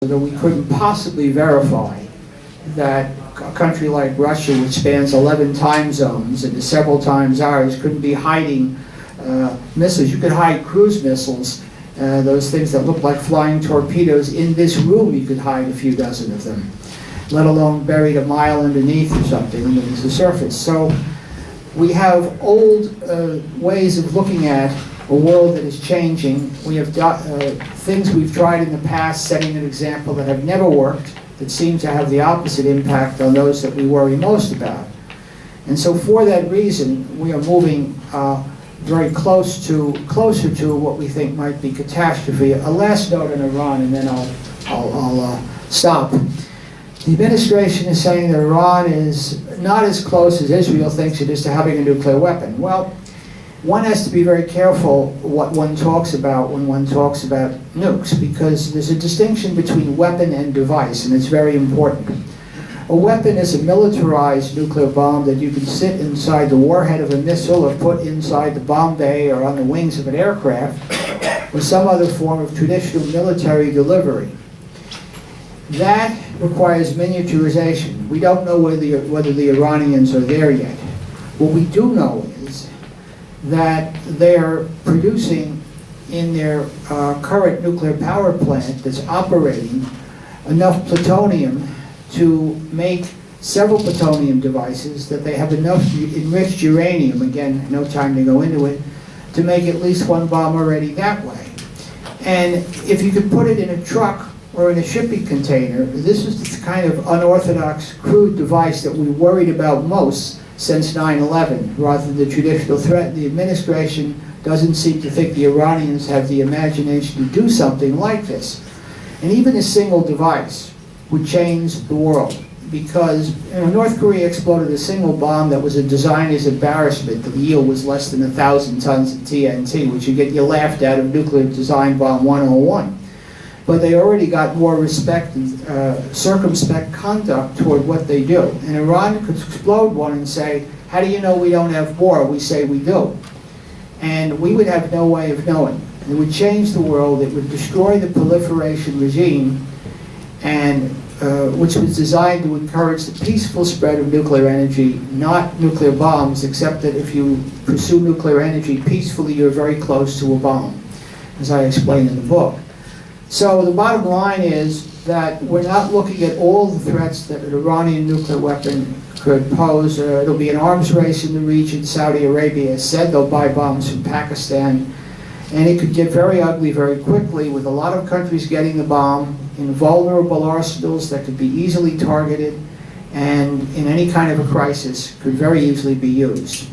that we couldn't possibly verify that a country like Russia, which spans 11 time zones and is several times ours, couldn't be hiding missiles. You could hide cruise missiles, those things that look like flying torpedoes. In this room, you could hide a few dozen of them, let alone buried a mile underneath or something underneath the surface. So we have old ways of looking at a world that is changing. We have things we've tried in the past, setting an example, that have never worked, that seem to have the opposite impact on those that we worry most about. And so for that reason, we are moving very closer to what we think might be catastrophe. A last note on Iran, and then I'll stop. The administration is saying that Iran is not as close as Israel thinks it is to having a nuclear weapon. Well, one has to be very careful what one talks about when one talks about nukes, because there's a distinction between weapon and device, and it's very important. A weapon is a militarized nuclear bomb that you can sit inside the warhead of a missile or put inside the bomb bay or on the wings of an aircraft or some other form of traditional military delivery. That requires miniaturization. We don't know whether the Iranians are there yet. What we do know is that they're producing in their current nuclear power plant that's operating enough plutonium to make several plutonium devices, that they have enough enriched uranium, again, no time to go into it, to make at least one bomb already that way. And if you could put it in a truck or in a shipping container, this is the kind of unorthodox, crude device that we worried about most since 9/11, rather than the traditional threat. The administration doesn't seem to think the Iranians have the imagination to do something like this. And even a single device would change the world, because North Korea exploded a single bomb that was a designer's embarrassment. The yield was less than 1,000 tons of TNT, which you laughed at of nuclear design bomb 101. But they already got more respect and circumspect conduct toward what they do. And Iran could explode one and say, how do you know we don't have more? We say we do. And we would have no way of knowing. It would change the world. It would destroy the proliferation regime, and which was designed to encourage the peaceful spread of nuclear energy, not nuclear bombs, except that if you pursue nuclear energy peacefully, you're very close to a bomb, as I explained in the book. So the bottom line is that we're not looking at all the threats that an Iranian nuclear weapon could pose. It'll be an arms race in the region. Saudi Arabia has said they'll buy bombs from Pakistan. And it could get very ugly very quickly, with a lot of countries getting the bomb in vulnerable arsenals that could be easily targeted, and in any kind of a crisis could very easily be used.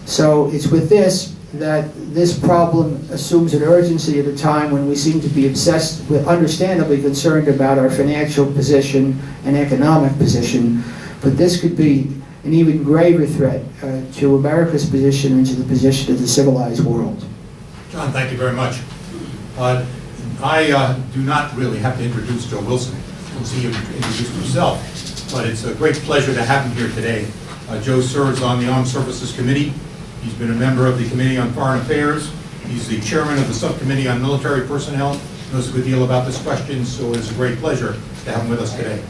So it's with this that this problem assumes an urgency at a time when we seem to be obsessed with, understandably concerned about our financial position and economic position, but this could be an even graver threat to America's position and to the position of the civilized world. John, thank you very much. I do not really have to introduce Joe Wilson, since he introduced himself, but it's a great pleasure to have him here today. Joe serves on the Armed Services Committee. He's been a member of the Committee on Foreign Affairs. He's the chairman of the Subcommittee on Military Personnel. Knows a good deal about this question, so it's a great pleasure to have him with us today.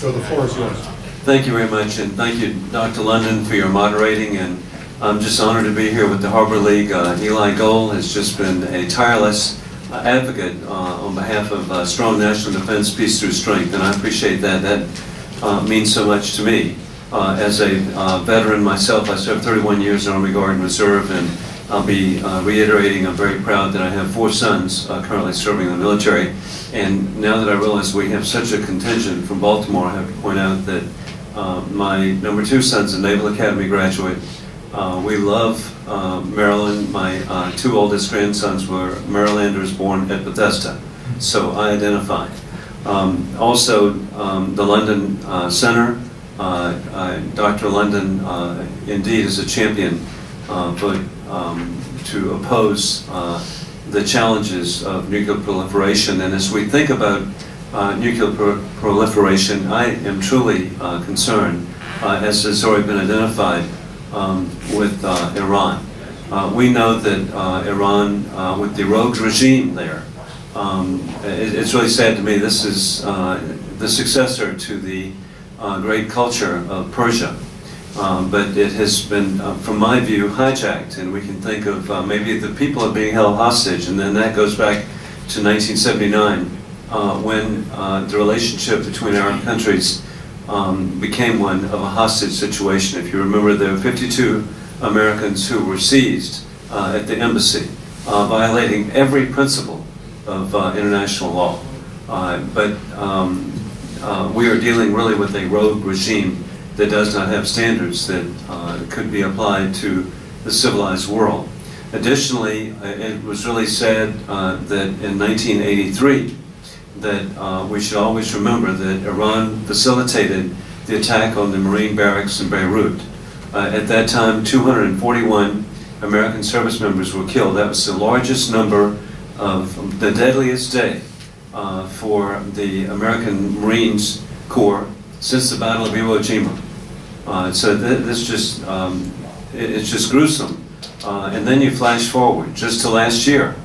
Joe, the floor is yours. Thank you very much, and thank you, Dr. London, for your moderating. And I'm just honored to be here with the Harbor League. Eli Gold has just been a tireless advocate on behalf of strong national defense, peace through strength, and I appreciate that. That means so much to me. As a veteran myself, I served 31 years in the Army Guard and Reserve, and I'll be reiterating, I'm very proud that I have 4 sons currently serving in the military. And now that I realize we have such a contingent from Baltimore, I have to point out that my number 2 son's a Naval Academy graduate. We love Maryland. My 2 oldest grandsons were Marylanders born at Bethesda, so I identify. Also, the London Center, Dr. London indeed is a champion to oppose the challenges of nuclear proliferation. And as we think about nuclear proliferation, I am truly concerned, as has already been identified, with Iran. We know that Iran, with the rogue regime there, It's really sad to me. This is the successor to the great culture of Persia. But it has been, from my view, hijacked, and we can think of maybe the people are being held hostage, and then that goes back to 1979, when the relationship between our countries became one of a hostage situation. If you remember, there were 52 Americans who were seized at the embassy, violating every principle of international law. But we are dealing really with a rogue regime that does not have standards that could be applied to the civilized world. Additionally, it was really sad that in 1983, that we should always remember that Iran facilitated the attack on the Marine barracks in Beirut. At that time, 241 American service members were killed. That was the largest number of the deadliest day for the American Marines Corps since the Battle of Iwo Jima. So this just, it's just gruesome. And then you flash forward just to last year.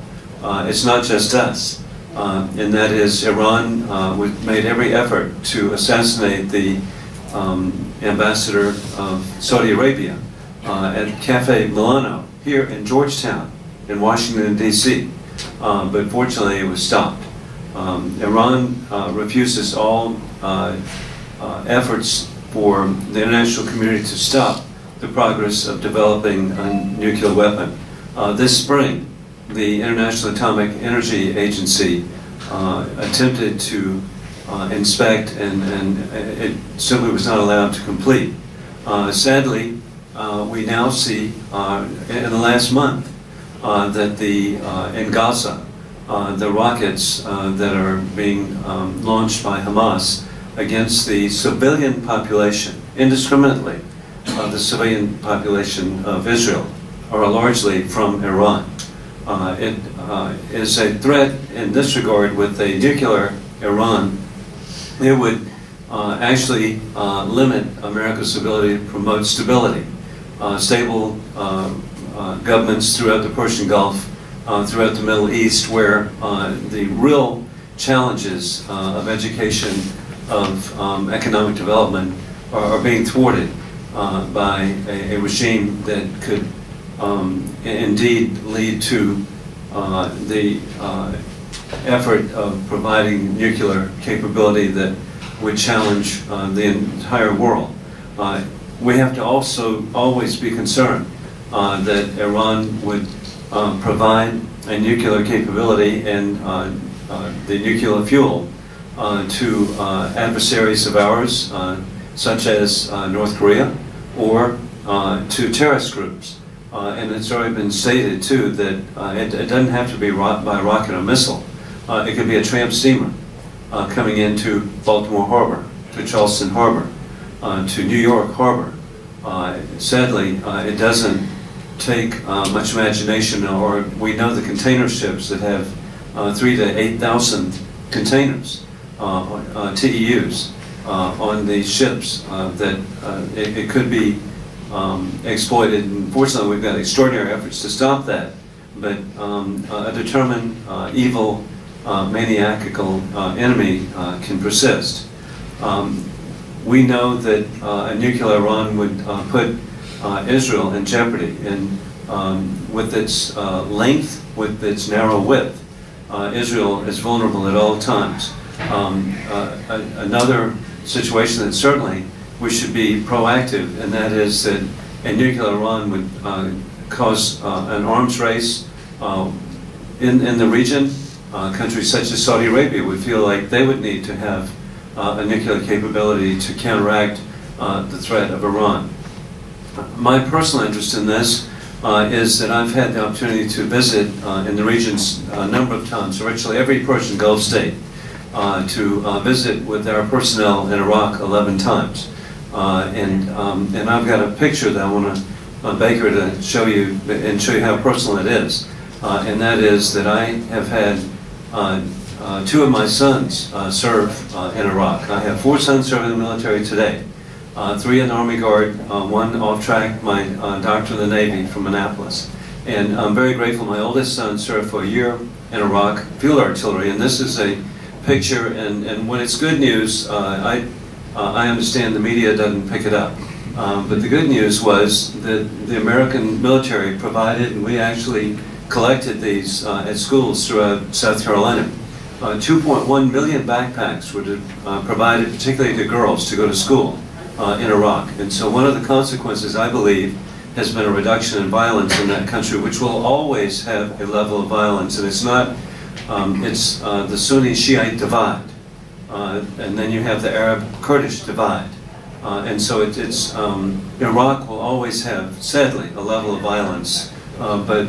It's not just us. And that is Iran made every effort to assassinate the ambassador of Saudi Arabia at Cafe Milano here in Georgetown in Washington, D.C. But fortunately it was stopped. Iran refuses all efforts for the international community to stop the progress of developing a nuclear weapon. This spring, the International Atomic Energy Agency attempted to inspect, and it simply was not allowed to complete. Sadly, we now see in the last month that in Gaza, the rockets that are being launched by Hamas against the civilian population, indiscriminately, the civilian population of Israel, are largely from Iran. It is a threat in this regard. With a nuclear Iran, it would actually limit America's ability to promote stability, stable governments throughout the Persian Gulf, throughout the Middle East, where the real challenges of education, of economic development are being thwarted by a regime that could indeed lead to the effort of providing nuclear capability that would challenge the entire world. We have to also always be concerned that Iran would provide a nuclear capability and the nuclear fuel to adversaries of ours, such as North Korea, or to terrorist groups. And it's already been stated, too, that it doesn't have to be by rocket or missile. It could be a tramp steamer coming into Baltimore Harbor, to Charleston Harbor, to New York Harbor. Sadly, it doesn't take much imagination, or we know the container ships that have 3,000 to 8,000 containers, TEUs, on these ships that it could be exploited. And fortunately, we've got extraordinary efforts to stop that. But a determined, evil, maniacal enemy can persist. We know that a nuclear Iran would put Israel in jeopardy, and with its length, with its narrow width, Israel is vulnerable at all times. Another situation that certainly we should be proactive, and that is that a nuclear Iran would cause an arms race in the region. Countries such as Saudi Arabia would feel like they would need to have a nuclear capability to counteract the threat of Iran. My personal interest in this is that I've had the opportunity to visit in the regions a number of times, virtually every Persian Gulf state, to visit with our personnel in Iraq 11 times. And I've got a picture that I want Baker to show you and show you how personal it is. And that is that I have had two of my sons serve in Iraq. I have 4 sons serving in the military today. 3 in the Army Guard, 1 off track, my doctor in the Navy from Annapolis. And I'm very grateful. My oldest son served for a year, in Iraq, field artillery. And this is a picture, and when it's good news, I understand the media doesn't pick it up. But the good news was that the American military provided, and we actually collected these at schools throughout South Carolina. 2.1 million backpacks were provided particularly to girls to go to school in Iraq. And so one of the consequences, I believe, has been a reduction in violence in that country, which will always have a level of violence. And it's not, it's the Sunni-Shiite divide. And then you have the Arab-Kurdish divide. And so Iraq will always have, sadly, a level of violence. But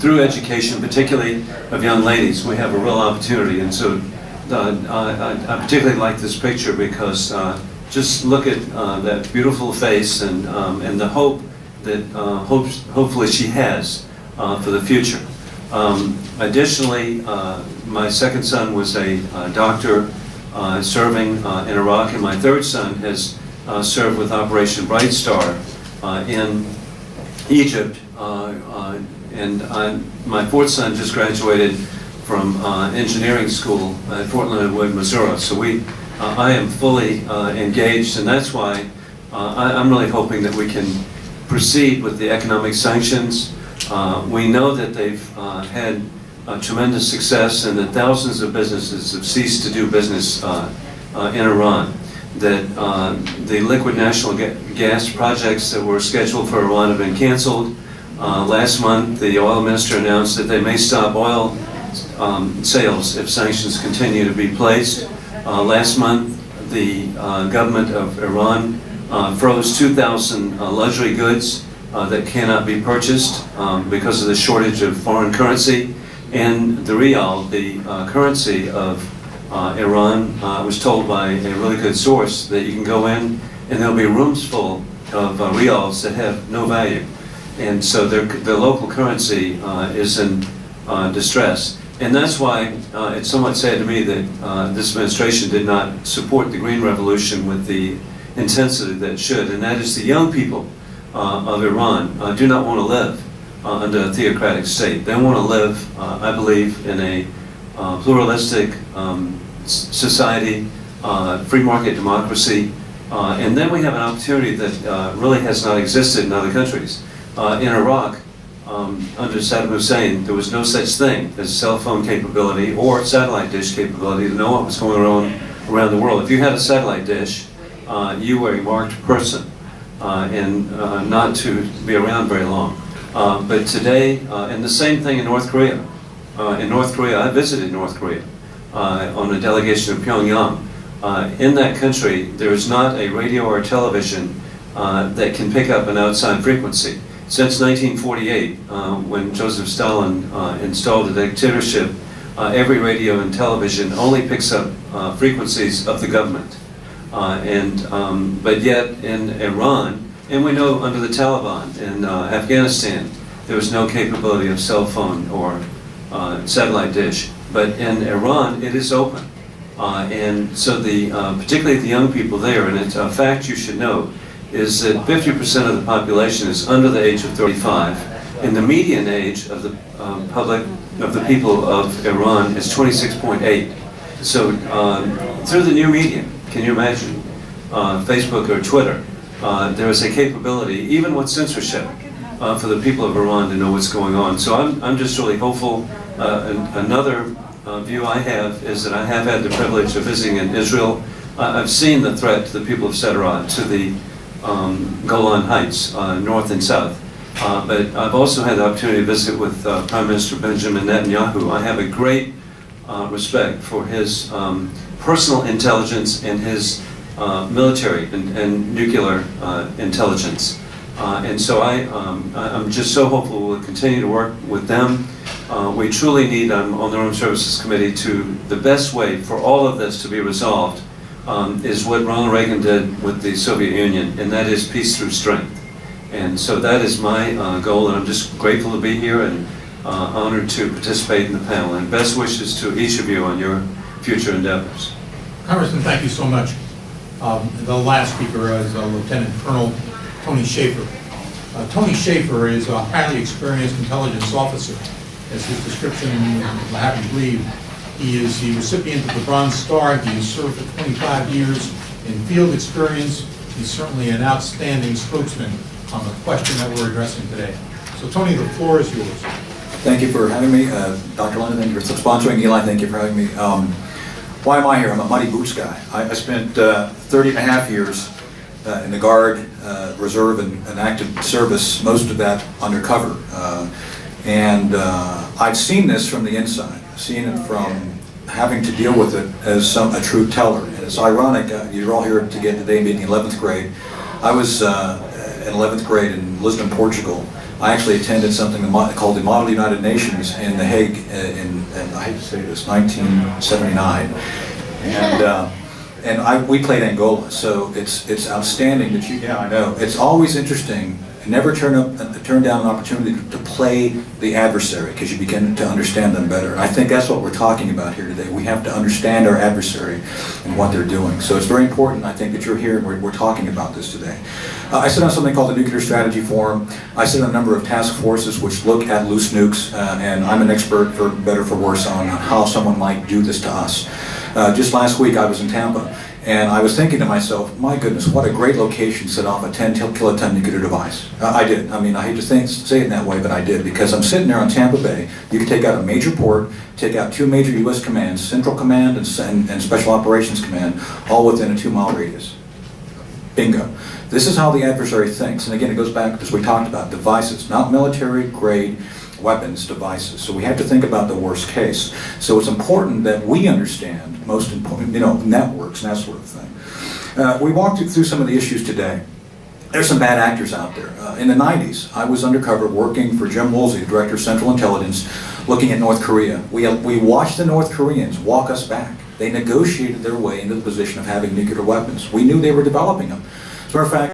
through education, particularly of young ladies, we have a real opportunity. And so I particularly like this picture because just look at that beautiful face and the hope that hopefully she has for the future. Additionally, my second son was a doctor serving in Iraq, and my third son has served with Operation Bright Star in Egypt. And my fourth son just graduated from engineering school at Fort Leonard Wood, Missouri. So I am fully engaged, and that's why I'm really hoping that we can proceed with the economic sanctions. We know that they've had tremendous success and that thousands of businesses have ceased to do business in Iran. That the liquid natural gas projects that were scheduled for Iran have been canceled. Last month, the oil minister announced that they may stop oil sales if sanctions continue to be placed. Last month, the government of Iran froze 2,000 luxury goods that cannot be purchased because of the shortage of foreign currency. And the rial, the currency of Iran, I was told by a really good source that you can go in and there'll be rooms full of rials that have no value. And so their local currency is in distress. And that's why it's somewhat sad to me that this administration did not support the Green Revolution with the intensity that it should. And that is the young people of Iran do not want to live under a theocratic state. They want to live, I believe, in a pluralistic society, free market democracy. And then we have an opportunity that really has not existed in other countries. In Iraq, under Saddam Hussein, there was no such thing as cell phone capability or satellite dish capability to know what was going on around the world. If you had a satellite dish, you were a marked person and not to be around very long. But today, and the same thing in North Korea. In North Korea, I visited North Korea on a delegation of Pyongyang. In that country, there is not a radio or television that can pick up an outside frequency. Since 1948, when Joseph Stalin installed the dictatorship, every radio and television only picks up frequencies of the government. But yet in Iran, and we know under the Taliban in Afghanistan, there was no capability of cell phone or satellite dish. But in Iran, it is open. And so particularly the young people there, and it's a fact you should know, is that 50% of the population is under the age of 35, and the median age of the people of Iran is 26.8. So through the new media, can you imagine, Facebook or Twitter, there is a capability, even with censorship, for the people of Iran to know what's going on. So I'm just really hopeful. Another view I have is that I have had the privilege of visiting in Israel. I've seen the threat to the people of Sderot, to the Golan Heights, north and south. But I've also had the opportunity to visit with Prime Minister Benjamin Netanyahu. I have a great respect for his personal intelligence and his military and nuclear intelligence. And so I'm just so hopeful we'll continue to work with them. We truly need, on the Armed Services Committee, the best way for all of this to be resolved is what Ronald Reagan did with the Soviet Union, and that is peace through strength. And so that is my goal, and I'm just grateful to be here and honored to participate in the panel. And best wishes to each of you on your future endeavors. Congressman, thank you so much. The last speaker is Lieutenant Colonel Tony Shaffer. Tony Shaffer is a highly experienced intelligence officer. as his description will have you believe. He is the recipient of the Bronze Star. He has served for 25 years in field experience. He's certainly an outstanding spokesman on the question that we're addressing today. So Tony, the floor is yours. Thank you for having me. Dr. London, thank you for sponsoring. Eli, thank you for having me. Why am I here? I'm a muddy boots guy. I spent 30 and a half years in the Guard, Reserve, and active service, most of that undercover. I've seen this from the inside, seen it from having to deal with it as a true teller. And it's ironic, you're all here today being in the 11th grade. I was in 11th grade in Lisbon, Portugal. I actually attended something called the Model United Nations in The Hague in I hate to say this, 1979. We played Angola, so it's outstanding that yeah, I know. It's always interesting. Never turn down an opportunity to play the adversary, because you begin to understand them better. And I think that's what we're talking about here today. We have to understand our adversary and what they're doing. So it's very important, I think, that you're here and we're talking about this today. I sit on something called the Nuclear Strategy Forum. I sit on a number of task forces which look at loose nukes, and I'm an expert, for better or for worse, on how someone might do this to us. Just last week I was in Tampa, and I was thinking to myself, my goodness, what a great location to set off a 10 kiloton nuclear device. I did. I mean, I hate to say it in that way, but I did, because I'm sitting there on Tampa Bay. You can take out a major port, take out two major U.S. commands, Central Command and Special Operations Command, all within a 2-mile radius. Bingo. This is how the adversary thinks. And again, it goes back, as we talked about, devices, not military-grade weapons, devices. So we have to think about the worst case. So it's important that we understand, most important, networks and that sort of thing. We walked through some of the issues today. There's some bad actors out there. In the 90s, I was undercover working for Jim Woolsey, Director of Central Intelligence, looking at North Korea. We watched the North Koreans walk us back. They negotiated their way into the position of having nuclear weapons. We knew they were developing them. As a matter of fact,